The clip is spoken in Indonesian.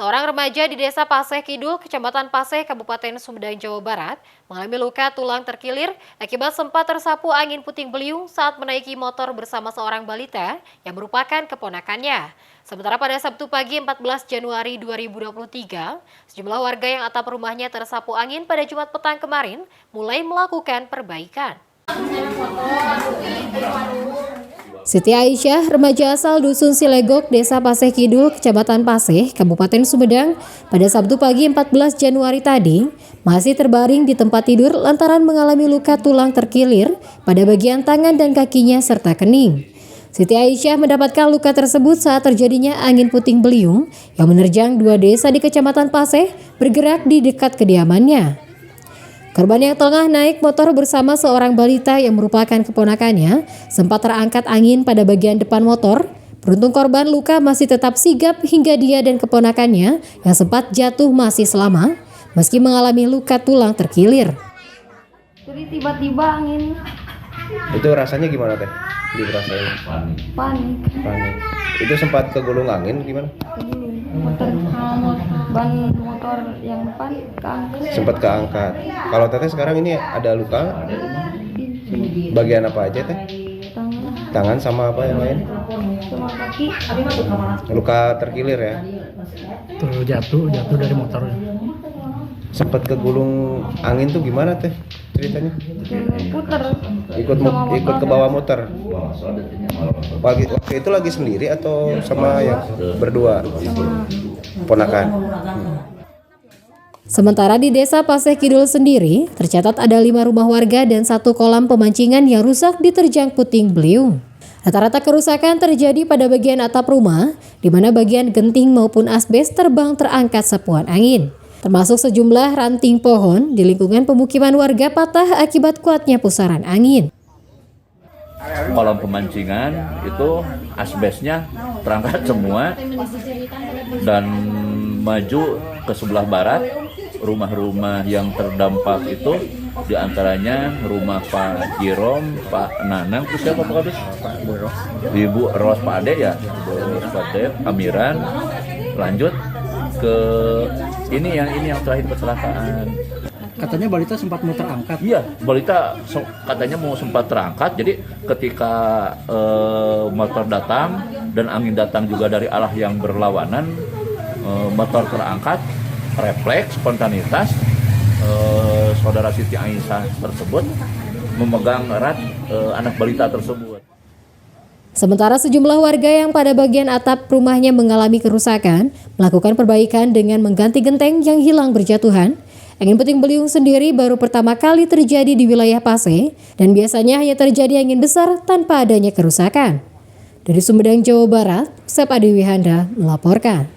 Seorang remaja di Desa Paseh Kidul, Kecamatan Paseh, Kabupaten Sumedang, Jawa Barat, mengalami luka tulang terkilir akibat sempat tersapu angin puting beliung saat menaiki motor bersama seorang balita yang merupakan keponakannya. Sementara pada Sabtu pagi 14 Januari 2023, sejumlah warga yang atap rumahnya tersapu angin pada Jumat petang kemarin mulai melakukan perbaikan. Siti Aisyah, remaja asal Dusun Silegok, Desa Paseh Kidul, Kecamatan Paseh, Kabupaten Sumedang, pada Sabtu pagi 14 Januari tadi, masih terbaring di tempat tidur lantaran mengalami luka tulang terkilir pada bagian tangan dan kakinya serta kening. Siti Aisyah mendapatkan luka tersebut saat terjadinya angin puting beliung yang menerjang dua desa di Kecamatan Paseh bergerak di dekat kediamannya. Korban yang tengah naik motor bersama seorang balita yang merupakan keponakannya sempat terangkat angin pada bagian depan motor. Beruntung korban luka masih tetap sigap hingga dia dan keponakannya yang sempat jatuh masih selamat meski mengalami luka tulang terkilir. Jadi tiba-tiba angin. Itu rasanya gimana teh? Dirasain? Panik. Itu sempat kegulung angin gimana? Ban motor yang depan keangkat. Sempat keangkat. Kalau teteh sekarang ini ada luka? Bagian apa aja teh? Tangan sama apa yang lain? Sama kaki. Luka terkilir ya? Terus jatuh dari motor. Sempat kegulung angin tuh gimana teh ceritanya? Puter. Ikut ke bawah motor. Waktu itu lagi sendiri atau sama yang berdua? Ponakan. Sementara di Desa Paseh Kidul sendiri, tercatat ada 5 rumah warga dan 1 kolam pemancingan yang rusak diterjang puting beliung. Rata-rata kerusakan terjadi pada bagian atap rumah, di mana bagian genting maupun asbes terbang terangkat sapuan angin. Termasuk sejumlah ranting pohon di lingkungan pemukiman warga patah akibat kuatnya pusaran angin. Kolam pemancingan itu asbesnya terangkat semua dan maju ke sebelah barat. Rumah-rumah yang terdampak itu diantaranya rumah Pak Jirom, Pak Nanang, terus siapa Pak Kadus? Ibu Ros Pak Ade ya, Ibu Ros Pak Ade, Amiran, lanjut ke ini yang terakhir kecelakaan. Katanya balita sempat mau terangkat. Iya, balita katanya mau sempat terangkat. Jadi ketika motor datang dan angin datang juga dari arah yang berlawanan, motor terangkat, refleks, spontanitas, saudara Siti Aisyah tersebut memegang erat anak balita tersebut. Sementara sejumlah warga yang pada bagian atap rumahnya mengalami kerusakan melakukan perbaikan dengan mengganti genteng yang hilang berjatuhan. Angin puting beliung sendiri baru pertama kali terjadi di wilayah Paseh dan biasanya hanya terjadi angin besar tanpa adanya kerusakan. Dari Sumedang, Jawa Barat, Sep Adi Wihanda melaporkan.